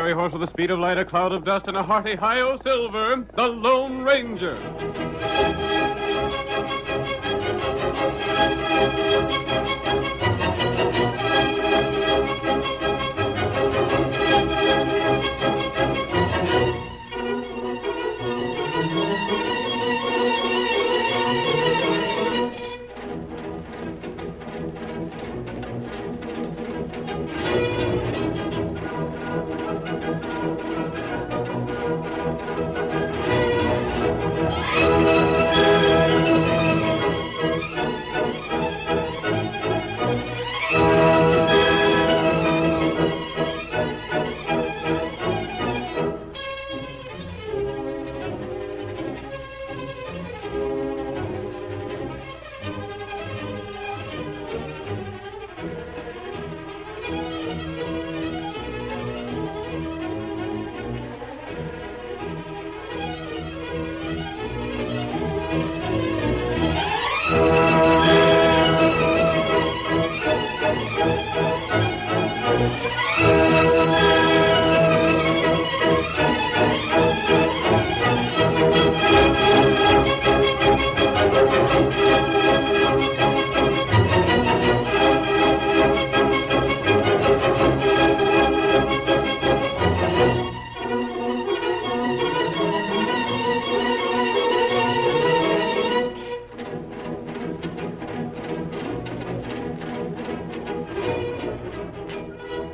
fiery horse with the speed of light, a cloud of dust, and a hearty hi-yo silver, the Lone Ranger.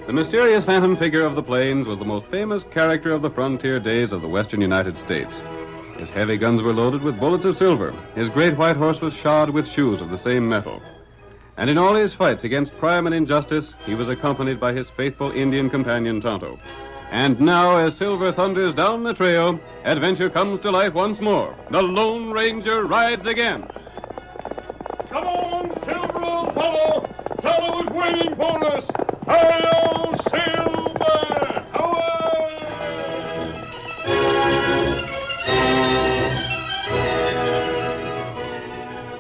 The mysterious phantom figure of the plains was the most famous character of the frontier days of the western United States. His heavy guns were loaded with bullets of silver. His great white horse was shod with shoes of the same metal. And in all his fights against crime and injustice, he was accompanied by his faithful Indian companion, Tonto. And now, as silver thunders down the trail, adventure comes to life once more. The Lone Ranger rides again. Come on, Silver, old fellow! Tonto is waiting for us! Hi-yo, Silver! Away!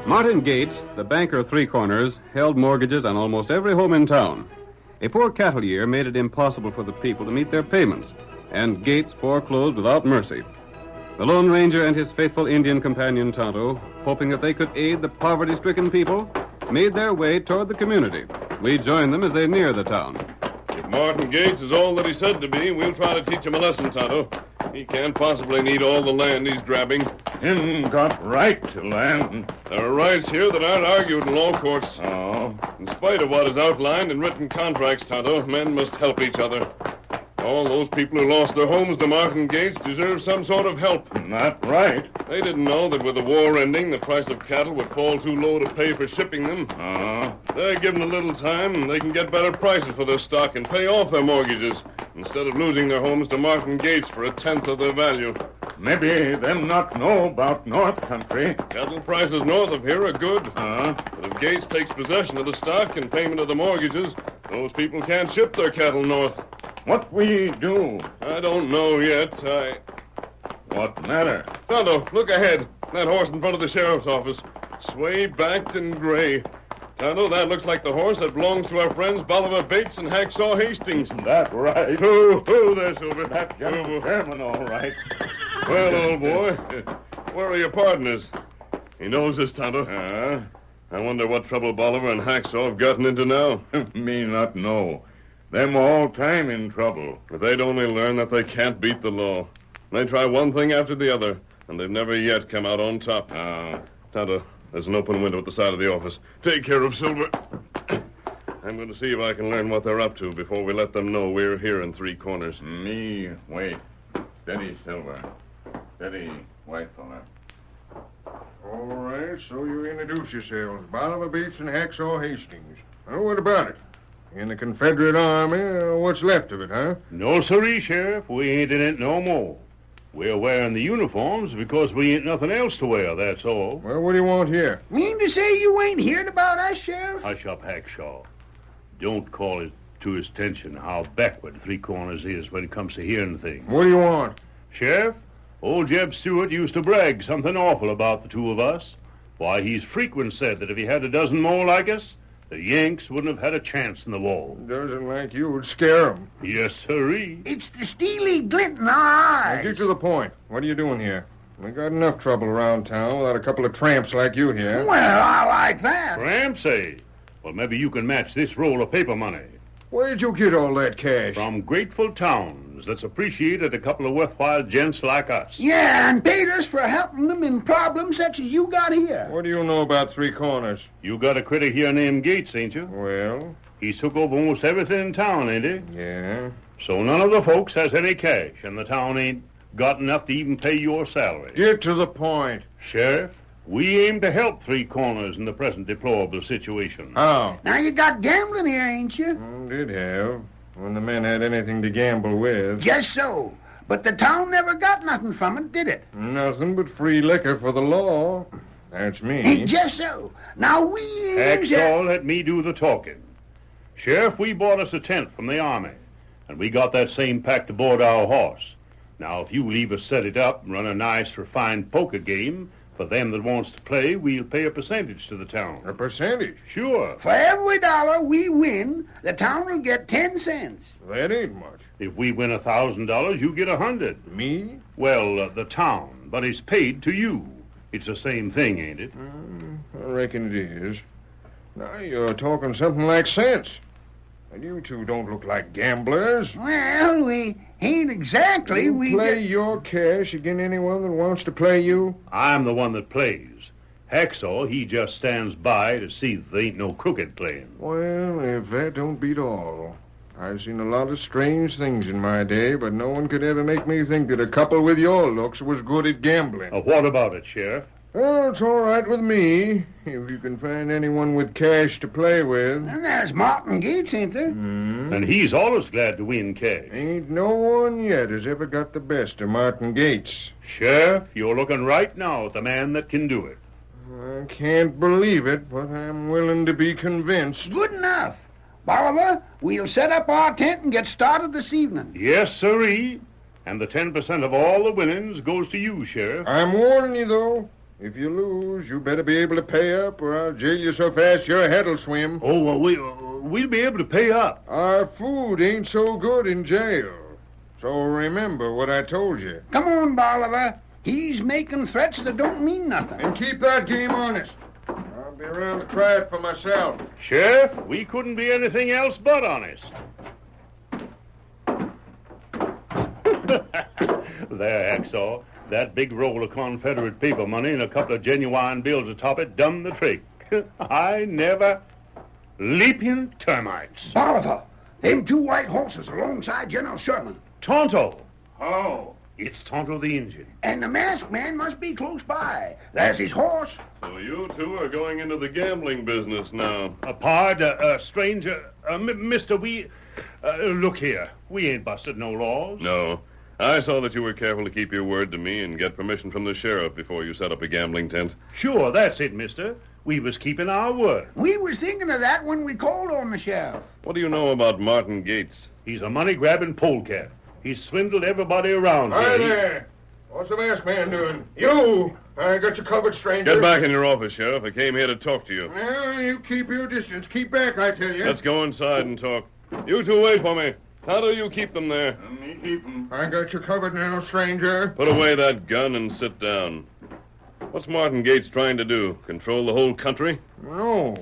Martin Gates, the banker of Three Corners, held mortgages on almost every home in town. A poor cattle year made it impossible for the people to meet their payments, and Gates foreclosed without mercy. The Lone Ranger and his faithful Indian companion, Tonto, hoping that they could aid the poverty-stricken people, made their way toward the community. We joined them as they near the town. If Martin Gates is all that he said to be, we'll try to teach him a lesson, Tonto. He can't possibly need all the land he's grabbing. Him got right to land. There are rights here that aren't argued in law courts. Oh. In spite of what is outlined in written contracts, Tonto, men must help each other. All those people who lost their homes to Martin Gates deserve some sort of help. Not right. They didn't know that with the war ending, the price of cattle would fall too low to pay for shipping them. They're given a little time, and they can get better prices for their stock and pay off their mortgages, instead of losing their homes to Martin Gates for 1/10 of their value. Maybe them not know about North Country. Cattle prices north of here are good. But if Gates takes possession of the stock and payment of the mortgages, those people can't ship their cattle north. What we do? I don't know yet. What matter? Tonto, look ahead. That horse in front of the sheriff's office. Sway-backed and gray. Tonto, that looks like the horse that belongs to our friends Bolivar Bates and Hacksaw Hastings. Isn't that right? Ho, there, Silver. That's just Sherman, all right. Well, old boy, where are your partners? He knows this, Tonto. I wonder what trouble Bolivar and Hacksaw have gotten into now. Me not know. Them all time in trouble. If they'd only learn that they can't beat the law. They try one thing after the other, and they've never yet come out on top. Tonto, there's an open window at the side of the office. Take care of Silver. I'm going to see if I can learn what they're up to before we let them know we're here in Three Corners. Me, wait. Steady, Silver. Steady, white fella. All right, so you introduce yourselves. Bolivar Bates and Hacksaw Hastings. Oh, what about it? In the Confederate Army, what's left of it, huh? No, sirree, Sheriff. We ain't in it no more. We're wearing the uniforms because we ain't nothing else to wear, that's all. Well, what do you want here? Mean to say you ain't hearing about us, Sheriff? Hush up, Hackshaw. Don't call it to his attention how backward Three Corners is when it comes to hearing things. What do you want? Sheriff, old Jeb Stewart used to brag something awful about the two of us. Why, he's frequent said that if he had a dozen more like us, The Yanks wouldn't have had a chance in the war. Doesn't like you would scare 'em. Yes, sirree. It's the steely glint in our Now, eyes. get to the point. What are you doing here? We got enough trouble around town without a couple of tramps like you here. Well, I like that. Tramp say? Well, maybe you can match this roll of paper money. Where'd you get all that cash? From grateful towns that's appreciated a couple of worthwhile gents like us. Yeah, and paid us for helping them in problems such as you got here. What do you know about Three Corners? You got a critter here named Gates, ain't you? Well, He's took over almost everything in town, ain't he? yeah. So none of the folks has any cash, and the town ain't got enough to even pay your salary. Get to the point. Sheriff, we aim to help Three Corners in the present deplorable situation. How? Now you got gambling here, ain't you? Did have. When the men had anything to gamble with. Just so. But the town never got nothing from it, did it? Nothing but free liquor for the law. That's me. Just so. Now we aims Hacksaw, let me do the talking. Sheriff, we bought us a tent from the Army, and we got that same packed aboard our horse. Now, if you leave us set it up and run a nice, refined poker game for them that wants to play, we'll pay a percentage to the town. A percentage? Sure. For every dollar we win, the town will get 10 cents. That ain't much. If we win $1,000, you get 100. Me? Well, the town, but it's paid to you. It's the same thing, ain't it? I reckon it is. Now you're talking something like sense. And you two don't look like gamblers. Well, we ain't exactly. You We play just... your cash against anyone that wants to play you? I'm the one that plays. Hacksaw, he just stands by to see that there ain't no crooked playing. Well, if that don't beat all. I've seen a lot of strange things in my day, but no one could ever make me think that a couple with your looks was good at gambling. What about it, Sheriff? Well, it's all right with me, if you can find anyone with cash to play with. And there's Martin Gates, ain't there? And he's always glad to win cash. Ain't no one yet has ever got the best of Martin Gates. Sheriff, you're looking right now at the man that can do it. I can't believe it, but I'm willing to be convinced. Good enough. Bolivar, we'll set up our tent and get started this evening. Yes, sirree. And the 10% of all the winnings goes to you, Sheriff. I'm warning you, though. If you lose, you better be able to pay up, or I'll jail you so fast your head'll swim. Oh, well, we'll be able to pay up. Our food ain't so good in jail. So remember what I told you. Come on, Bolivar. He's making threats that don't mean nothing. And keep that game honest. I'll be around to try it for myself. Sheriff, we couldn't be anything else but honest. There, Hacksaw. That big roll of Confederate paper money and a couple of genuine bills atop it done the trick. I never... Leaping termites. Bolivar, them two white horses alongside General Sherman. Tonto. Oh. It's Tonto the Injun. And the masked man must be close by. There's his horse. So you two are going into the gambling business now. Stranger, mister, we... look here. We ain't busted no laws. No. I saw that you were careful to keep your word to me and get permission from the sheriff before you set up a gambling tent. Sure, that's it, mister. We was keeping our word. We was thinking of that when we called on the sheriff. What do you know about Martin Gates? He's a money-grabbing polecat. He's swindled everybody around Hi here. there. What's the masked man doing? You! I got you covered, stranger. Get back in your office, Sheriff. I came here to talk to you. Well, you keep your distance. Keep back, I tell you. Let's go inside and talk. You two wait for me. How do you keep them there? Me keep 'em. I got you covered now, stranger. Put away that gun and sit down. What's Martin Gates trying to do? Control the whole country? No.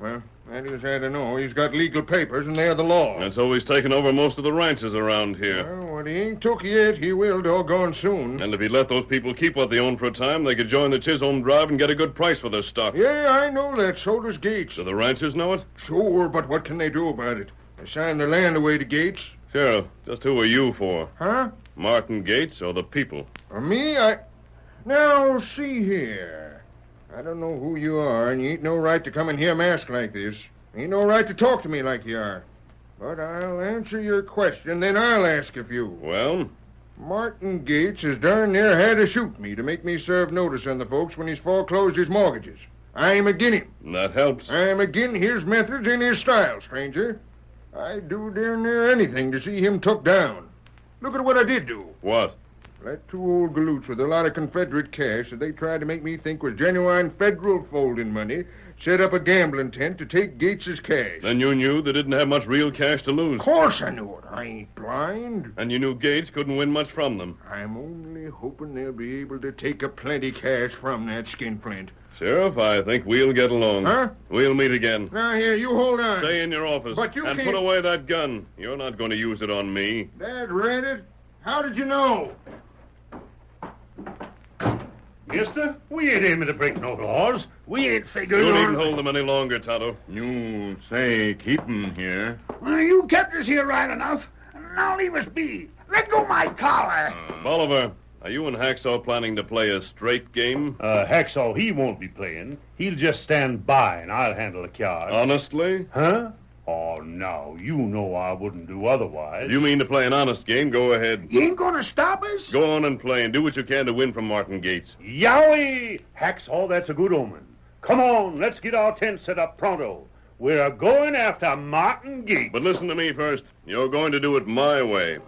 Well, that is, I don't know. He's got legal papers, and they're the law. And so he's taken over most of the ranches around here. Well, what he ain't took yet, he will doggone soon. And if he let those people keep what they own for a time, they could join the Chisholm Drive and get a good price for their stock. Yeah, I know that. So does Gates. Do the ranchers know it? Sure, but what can they do about it? They signed their land away to Gates. Sheriff, just who are you for? Huh? Martin Gates or the people? Me? Now, see here. I don't know who you are, and you ain't no right to come in here masked like this. Ain't no right to talk to me like you are. But I'll answer your question, then I'll ask a few. Well? Martin Gates has darn near had to shoot me to make me serve notice on the folks when he's foreclosed his mortgages. I'm agin him. That helps. I'm agin his methods and his style, stranger. I'd do darn near anything to see him took down. Look at what I did do. What? That two old galoots with a lot of Confederate cash that they tried to make me think was genuine federal folding money set up a gambling tent to take Gates's cash. Then you knew they didn't have much real cash to lose. Of course I knew it. I ain't blind. And you knew Gates couldn't win much from them. I'm only hoping they'll be able to take a plenty cash from that skinflint. Sheriff, I think we'll get along. Huh? We'll meet again. Now, here, you hold on. Stay in your office. But you and can't... put away that gun. You're not going to use it on me. Dad read it? How did you know? Mister, we ain't aiming to break no laws. We ain't figuring You on... needn't hold them any longer, Tonto. You say keep 'em here. Well, you kept us here right enough. Now leave us be. Let go my collar. Bolivar, are you and Hacksaw planning to play a straight game? Hacksaw, he won't be playing. He'll just stand by and I'll handle the cards. Honestly? Huh? Oh, no, you know I wouldn't do otherwise. If you mean to play an honest game, go ahead. You ain't gonna stop us? Go on and play and do what you can to win from Martin Gates. Yowie! Hacksaw, that's a good omen. Come on, let's get our tent set up pronto. We're going after Martin Gates. But listen to me first. You're going to do it my way.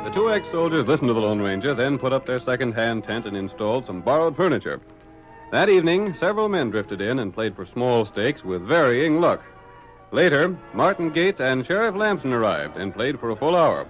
The two ex-soldiers listened to the Lone Ranger, then put up their second-hand tent and installed some borrowed furniture. That evening, several men drifted in and played for small stakes with varying luck. Later, Martin Gates and Sheriff Lamson arrived and played for a full hour.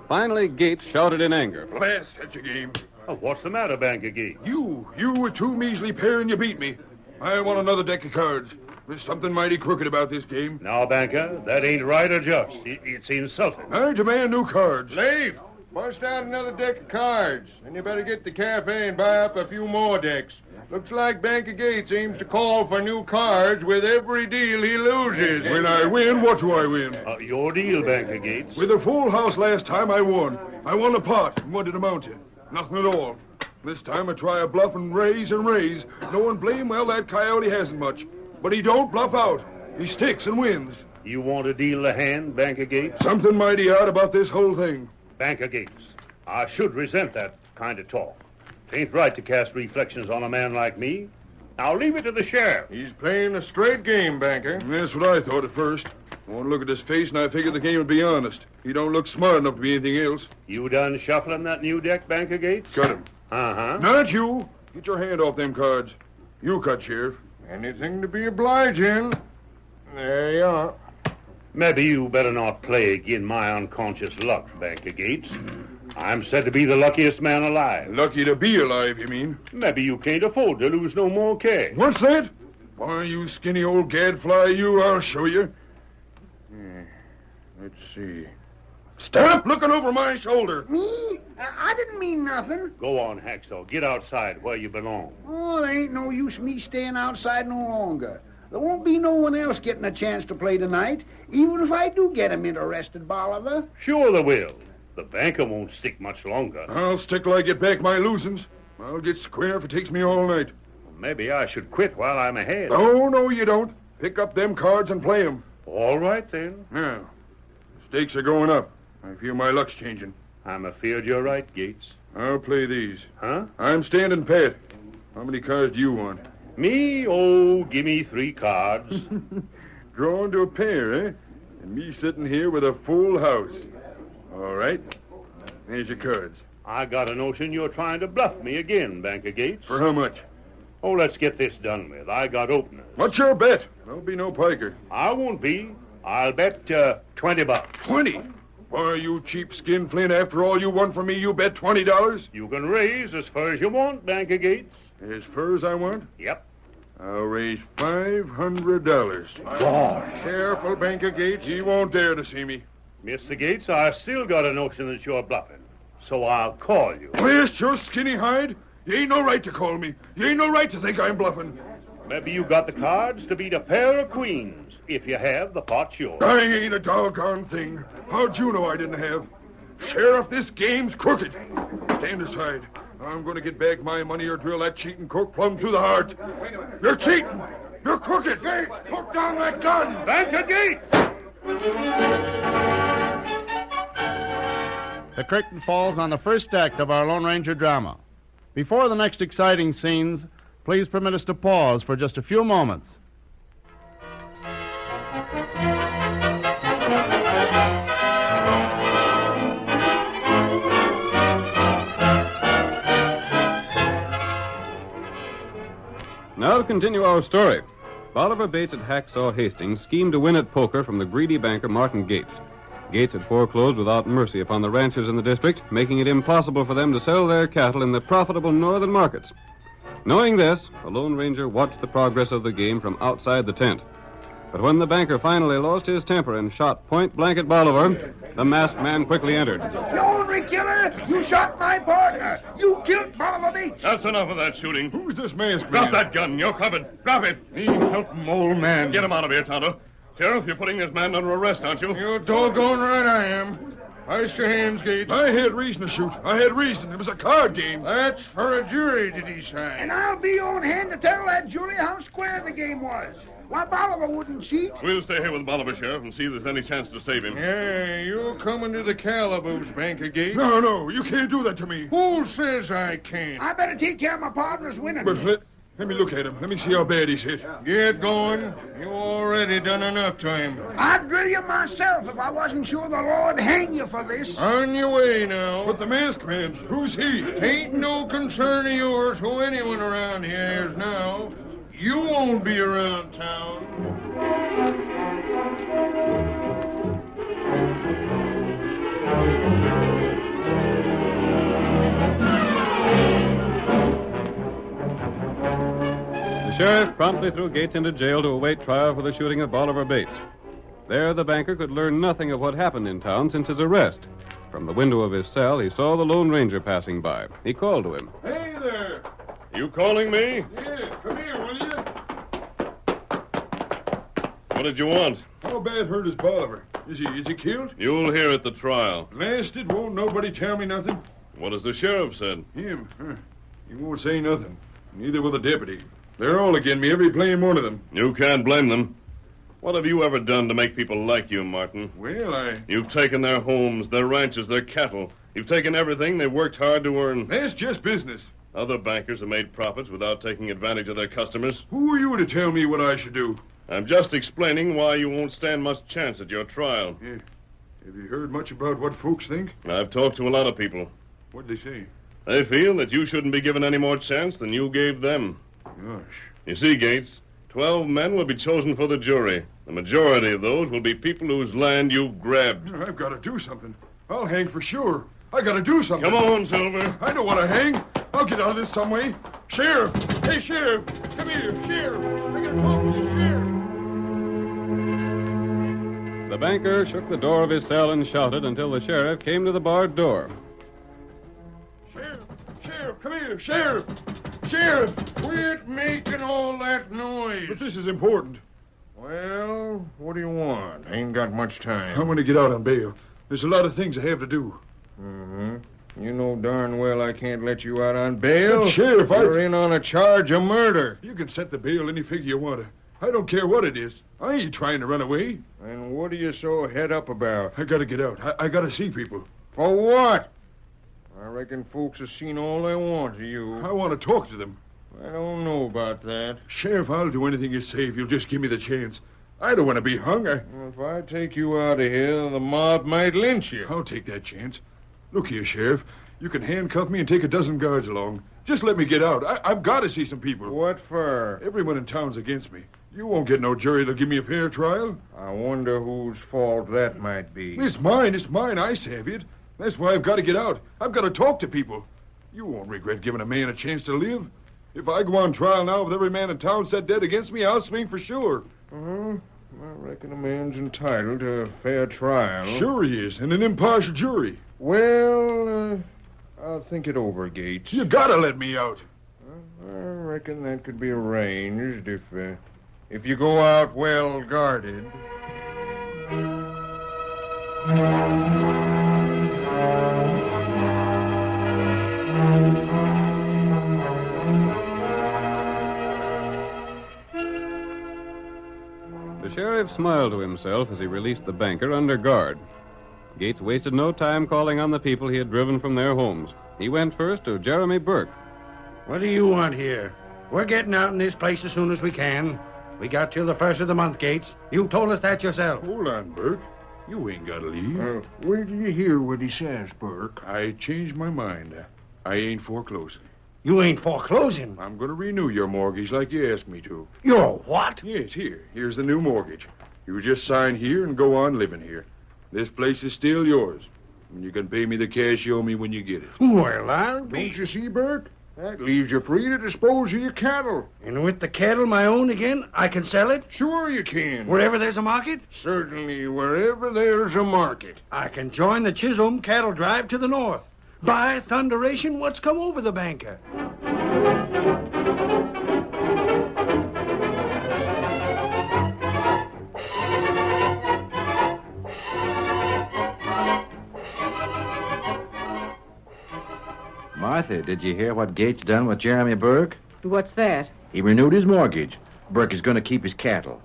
Finally, Gates shouted in anger. Blast such a game. Oh, what's the matter, Banker Gates? You were too measly pair and you beat me. I want another deck of cards. There's something mighty crooked about this game. Now, Banker, that ain't right or just. It's insulting. I demand new cards. Leave. Bust out another deck of cards. And you better get to the cafe and buy up a few more decks. Looks like Banker Gates aims to call for new cards with every deal he loses. When I win, what do I win? Your deal, Banker Gates. With a full house last time, I won. I won a pot. And what did it amount to? Nothing at all. This time I try a bluff and raise and raise. No one blame, well, that coyote hasn't much. But he don't bluff out. He sticks and wins. You want to deal the hand, Banker Gates? Something mighty odd about this whole thing. Banker Gates, I should resent that kind of talk. It ain't right to cast reflections on a man like me. Now leave it to the sheriff. He's playing a straight game, Banker. That's what I thought at first. I want to look at his face, and I figured the game would be honest. He don't look smart enough to be anything else. You done shuffling that new deck, Banker Gates? Cut him. Uh-huh. Not you. Get your hand off them cards. You cut, Sheriff. Anything to be obliging. There you are. Maybe you better not play agin my unconscious luck, Banker Gates. I'm said to be the luckiest man alive. Lucky to be alive, you mean? Maybe you can't afford to lose no more cash. What's that? Why, you skinny old gadfly, you, I'll show you. Let's see. Stop looking over my shoulder. Me? I didn't mean nothing. Go on, Hacksaw. Get outside where you belong. Oh, there ain't no use me staying outside no longer. There won't be no one else getting a chance to play tonight, even if I do get him interested, Bolivar. Sure there will. The banker won't stick much longer. I'll stick till I get back my losings. I'll get square if it takes me all night. Maybe I should quit while I'm ahead. Oh, no, you don't. Pick up them cards and play 'em. All right, then. Now, stakes are going up. I feel my luck's changing. I'm afeard you're right, Gates. I'll play these. Huh? I'm standing pat. How many cards do you want? Me? Oh, give me 3 cards. Drawn to a pair, eh? And me sitting here with a full house. All right. Here's your cards. I got a notion you're trying to bluff me again, Banker Gates. For how much? Oh, let's get this done with. I got openers. What's your bet? There'll be no piker. I won't be. I'll bet $20. 20? Why, you cheap skinflint, after all you won from me, you bet $20? You can raise as far as you want, Banker Gates. As far as I want? Yep. I'll raise $500. Gosh. Careful, Banker Gates. He won't dare to see me. Mr. Gates, I still got a notion that you're bluffing. So I'll call you. Blast your skinny hide. You ain't no right to call me. You ain't no right to think I'm bluffing. Maybe you got the cards to beat a pair of queens. If you have, the pot's yours. I ain't a doggone thing. How'd you know I didn't have? Sheriff, this game's crooked. Stand aside. I'm going to get back my money or drill that cheating crook plumb through the heart. You're cheating. You're crooked. Gates, put down that gun. Banker Gates! The curtain falls on the first act of our Lone Ranger drama. Before the next exciting scenes, please permit us to pause for just a few moments. Now to continue our story. Bolivar Bates at Hacksaw Hastings schemed to win at poker from the greedy banker Martin Gates. Gates had foreclosed without mercy upon the ranchers in the district, making it impossible for them to sell their cattle in the profitable northern markets. Knowing this, the Lone Ranger watched the progress of the game from outside the tent. But when the banker finally lost his temper and shot point blank at Bolivar, the masked man quickly entered. You ornery killer! You shot my partner! You killed Bolivar Bates! That's enough of that shooting. Who's this masked Drop man? that gun. You're covered. Drop it. Me help him, old man. Get him out of here, Tonto. Sheriff, you're putting this man under arrest, aren't you? You're doggone right I am. Hoist your hands, Gates. I had reason to shoot. I had reason. It was a card game. That's for a jury to decide. And I'll be on hand to tell that jury how square the game was. Why, Bolivar wouldn't cheat. We'll stay here with Bolivar, Sheriff, and see if there's any chance to save him. Yeah, you're coming to the calaboose, Banker Gates. No, you can't do that to me. Who says I can't? I better take care of my partner's winning. But let me look at him. Let me see how bad he's hit. Get going. You already done enough to him. I'd drill you myself if I wasn't sure the Lord'd hang you for this. On your way now. But the masked man, who's he? Ain't no concern of yours who anyone around here is now. You won't be around town. The sheriff promptly threw Gates into jail to await trial for the shooting of Bolivar Bates. There, the banker could learn nothing of what happened in town since his arrest. From the window of his cell, he saw the Lone Ranger passing by. He called to him. Hey there. You calling me? Yeah, come here, will you? What did you want? How bad hurt is Bolivar? Is he killed? You'll hear at the trial. Blasted, won't nobody tell me nothing? What has the sheriff said? Him? Huh. He won't say nothing. Neither will the deputy. They're all against me, every plain one of them. You can't blame them. What have you ever done to make people like you, Martin? Well, You've taken their homes, their ranches, their cattle. You've taken everything they've worked hard to earn. That's just business. Other bankers have made profits without taking advantage of their customers. Who are you to tell me what I should do? I'm just explaining why you won't stand much chance at your trial. Yeah. Have you heard much about what folks think? I've talked to a lot of people. What'd they say? They feel that you shouldn't be given any more chance than you gave them. Gosh. You see, Gates, 12 men will be chosen for the jury. The majority of those will be people whose land you've grabbed. I've got to do something. I'll hang for sure. I got to do something. Come on, Silver. I don't want to hang. I'll get out of this some way. Sheriff! Hey, Sheriff! Come here, Sheriff! I got to talk to you, Sheriff! The banker shook the door of his cell and shouted until the sheriff came to the barred door. Sheriff! Sheriff, come here! Sheriff! Sheriff! Quit making all that noise. But this is important. Well, what do you want? Ain't got much time. I want to get out on bail. There's a lot of things I have to do. Mm-hmm. You know darn well I can't let you out on bail. But Sheriff, you're in on a charge of murder. You can set the bail any figure you want to. I don't care what it is. I ain't trying to run away. And what are you so head up about? I gotta get out. I gotta see people. For what? I reckon folks have seen all they want of you. I want to talk to them. I don't know about that. Sheriff, I'll do anything you say if you'll just give me the chance. I don't want to be hung. If I take you out of here, the mob might lynch you. I'll take that chance. Look here, Sheriff. You can handcuff me and take a dozen guards along. Just let me get out. I've got to see some people. What for? Everyone in town's against me. You won't get no jury that'll give me a fair trial. I wonder whose fault that might be. It's mine. It's mine. I saved it. That's why I've got to get out. I've got to talk to people. You won't regret giving a man a chance to live. If I go on trial now with every man in town set dead against me, I'll swing for sure. I reckon a man's entitled to a fair trial. Sure he is, and an impartial jury. Well, I'll think it over, Gates. You gotta let me out. I reckon that could be arranged if you go out well guarded. The sheriff smiled to himself as he released the banker under guard. Gates wasted no time calling on the people he had driven from their homes. He went first to Jeremy Burke. What do you want here? We're getting out in this place as soon as we can. We got till the first of the month, Gates. You told us that yourself. Hold on, Burke. You ain't got to leave. Where did you hear what he says, Burke? I changed my mind. I ain't foreclosing. You ain't foreclosing. I'm going to renew your mortgage like you asked me to. You're what? Yes, here. Here's the new mortgage. You just sign here and go on living here. This place is still yours. And you can pay me the cash you owe me when you get it. Well, Don't you see, Bert? That leaves you free to dispose of your cattle. And with the cattle my own again, I can sell it? Sure you can. Wherever there's a market? Certainly, wherever there's a market. I can join the Chisholm cattle drive to the north. By thunderation, what's come over the banker? Martha, did you hear what Gates done with Jeremy Burke? What's that? He renewed his mortgage. Burke is going to keep his cattle.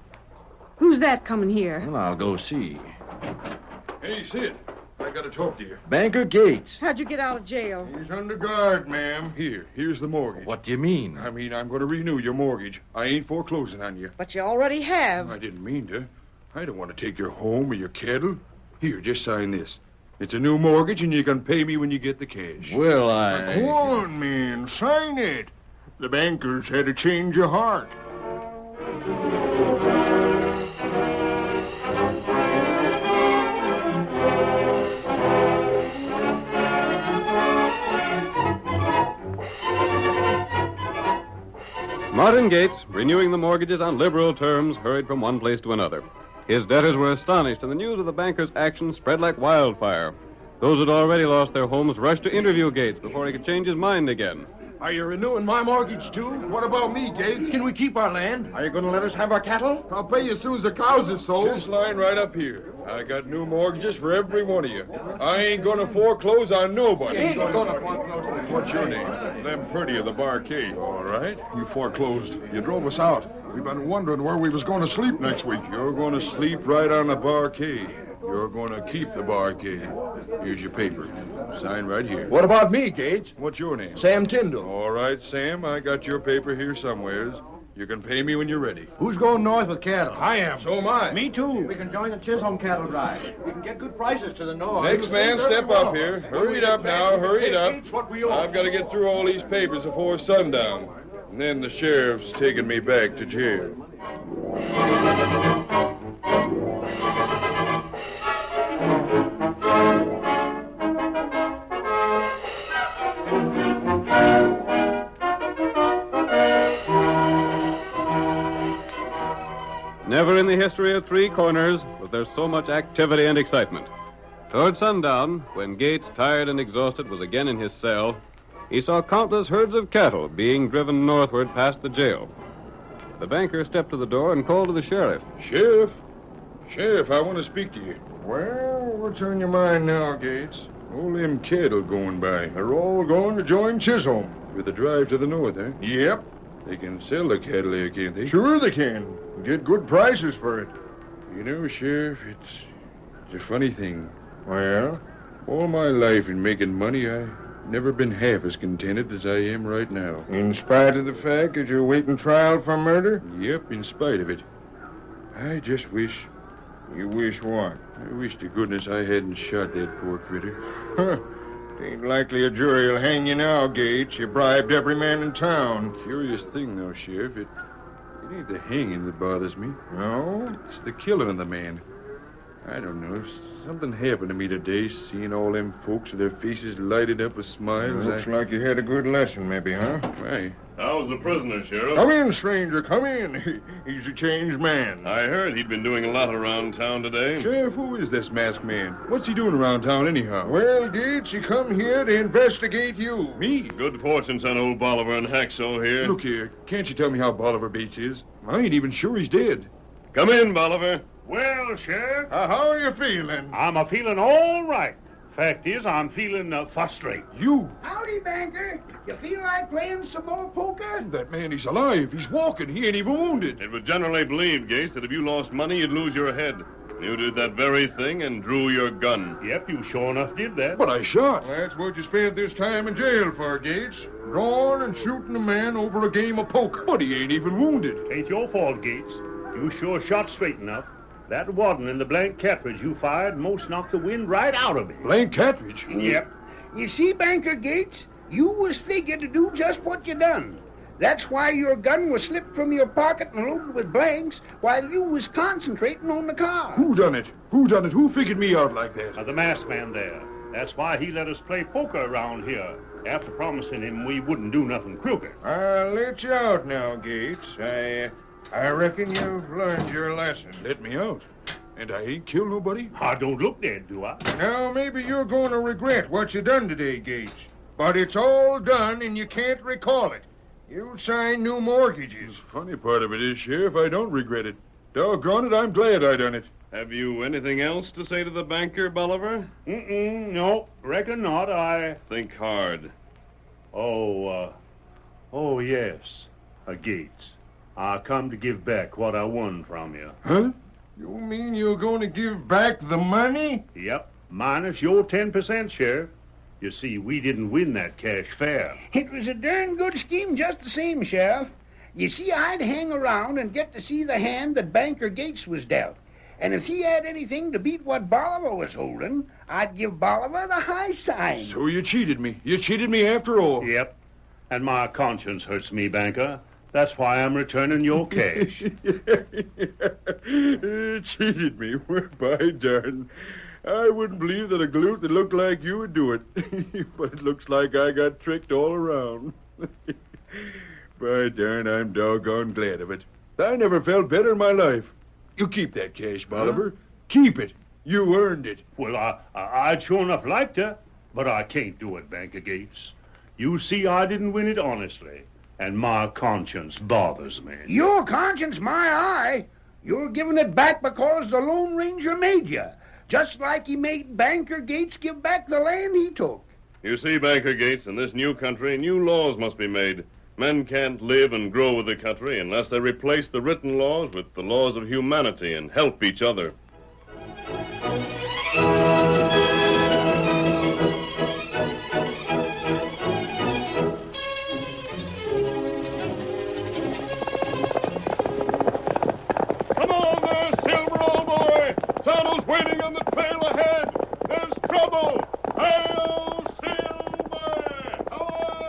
Who's that coming here? Well, I'll go see. Hey, Sid. I got to talk to you. Banker Gates. How'd you get out of jail? He's under guard, ma'am. Here's the mortgage. What do you mean? I mean, I'm going to renew your mortgage. I ain't foreclosing on you. But you already have. I didn't mean to. I don't want to take your home or your cattle. Here, just sign this. It's a new mortgage, and you can pay me when you get the cash. Well, Now, go on, man. Sign it. The bankers had a change of heart. Martin Gates, renewing the mortgages on liberal terms, hurried from one place to another. His debtors were astonished, and the news of the banker's action spread like wildfire. Those who had already lost their homes rushed to interview Gates before he could change his mind again. Are you renewing my mortgage, too? What about me, Gates? Can we keep our land? Are you going to let us have our cattle? I'll pay you as soon as the cows are sold. Just line right up here. I got new mortgages for every one of you. I ain't going to foreclose on nobody. What's your name? Lem Purdy of the Barcade. All right. You foreclosed. You drove us out. We've been wondering where we was going to sleep next week. You're going to sleep right on the Barcade. You're going to keep the Barcade. Here's your paper. Sign right here. What about me, Gates? What's your name? Sam Tyndall. All right, Sam. I got your paper here somewheres. You can pay me when you're ready. Who's going north with cattle? I am. So am I. Me too. We can join the Chisholm cattle drive. We can get good prices to the north. Next man, step up here. Hurry it up now. Hurry it up. Gates, what we owe. I've got to get through all these papers before sundown. And then the sheriff's taking me back to jail. Never in the history of Three Corners was there so much activity and excitement. Toward sundown, when Gates, tired and exhausted, was again in his cell, he saw countless herds of cattle being driven northward past the jail. The banker stepped to the door and called to the sheriff. Sheriff? Sheriff, I want to speak to you. Well, what's on your mind now, Gates? All them cattle going by. They're all going to join Chisholm. With the drive to the north, eh? Yep. They can sell the cattle there, can't they? Sure they can. Get good prices for it. You know, Sheriff, it's a funny thing. Well? All my life in making money, I've never been half as contented as I am right now. In spite of the fact that you're waiting trial for murder? Yep, in spite of it. I just wish... You wish what? I wish to goodness I hadn't shot that poor critter. Huh. Ain't likely a jury will hang you now, Gates. You bribed every man in town. Curious thing, though, Sheriff. It ain't the hanging that bothers me. No? It's the killing of the man. I don't know. Something happened to me today, seeing all them folks with their faces lighted up with smiles. Looks like you had a good lesson, maybe, huh? Right. How's the prisoner, Sheriff? Come in, stranger, come in. He's a changed man. I heard he'd been doing a lot around town today. Sheriff, who is this masked man? What's he doing around town, anyhow? Well, Gates, he come here to investigate you. Me? Good fortunes on old Bolivar and Haxo here. Look here, can't you tell me how Bolivar Bates is? I ain't even sure he's dead. Come in, Bolivar. Well, Sheriff, How are you feeling? I'm a-feeling all right. Fact is, I'm feeling frustrated. You? Howdy, banker. You feel like playing some more poker? That man, he's alive. He's walking. He ain't even wounded. It was generally believed, Gates, that if you lost money, you'd lose your head. You did that very thing and drew your gun. Yep, you sure enough did that. But I shot. That's what you spent this time in jail for, Gates. Drawing and shooting a man over a game of poker. But he ain't even wounded. Ain't your fault, Gates. You sure shot straight enough. That wadding in the blank cartridge you fired most knocked the wind right out of me. Blank cartridge? Yep. You see, Banker Gates, You was figured to do just what you done. That's why your gun was slipped from your pocket and loaded with blanks while you was concentrating on the car. Who done it? Who done it? Who figured me out like that? The masked man there. That's why he let us play poker around here, after promising him we wouldn't do nothing crooked. I'll let you out now, Gates. I reckon you've learned your lesson. Let me out. And I ain't killed nobody? I don't look dead, do I? Now, maybe you're going to regret what you done today, Gates. But it's all done, and you can't recall it. You'll sign new mortgages. The funny part of it is, Sheriff, I don't regret it. Doggone it, I'm glad I done it. Have you anything else to say to the banker, Bolivar? No, reckon not. Think hard. Yes. Gates. I come to give back what I won from you. Huh? You mean you're going to give back the money? Yep, minus your 10%, Sheriff. You see, we didn't win that cash fair. It was a darn good scheme just the same, Sheriff. You see, I'd hang around and get to see the hand that Banker Gates was dealt. And if he had anything to beat what Bolivar was holding, I'd give Bolivar the high sign. So you cheated me. You cheated me after all. Yep. And my conscience hurts me, Banker. That's why I'm returning your cash. Cheated me. Well, by darn. I wouldn't believe that a galoot that looked like you would do it. But it looks like I got tricked all around. By darn, I'm doggone glad of it. I never felt better in my life. You keep that cash, Bolivar. Huh? Keep it. You earned it. Well, I'd sure enough like to, but I can't do it, Banker Gates. You see, I didn't win it honestly, and my conscience bothers me. Your conscience, my eye? You're giving it back because the Lone Ranger made you, just like he made Banker Gates give back the land he took. You see, Banker Gates, in this new country, new laws must be made. Men can't live and grow with the country unless they replace the written laws with the laws of humanity and help each other. Come on there, Silver, old boy! Tonto's waiting on the trail ahead! There's trouble! Hail, Silver! Away!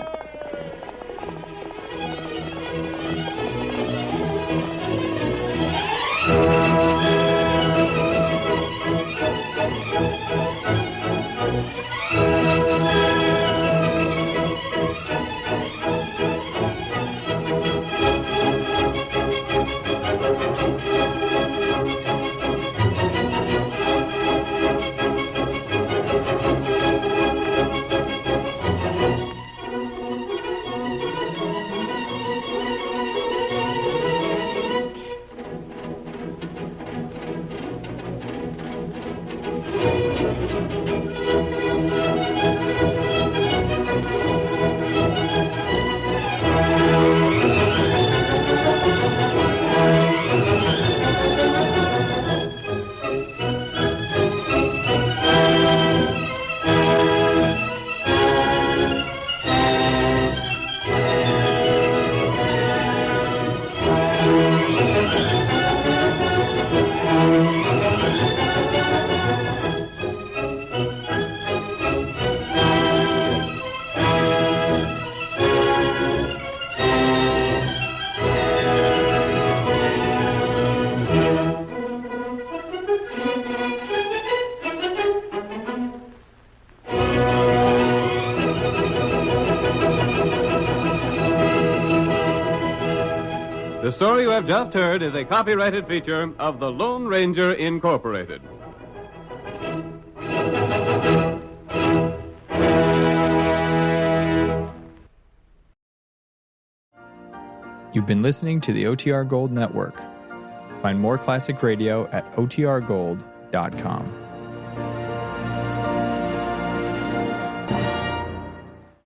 The story you have just heard is a copyrighted feature of the Lone Ranger Incorporated. You've been listening to the OTR Gold Network. Find more classic radio at otrgold.com.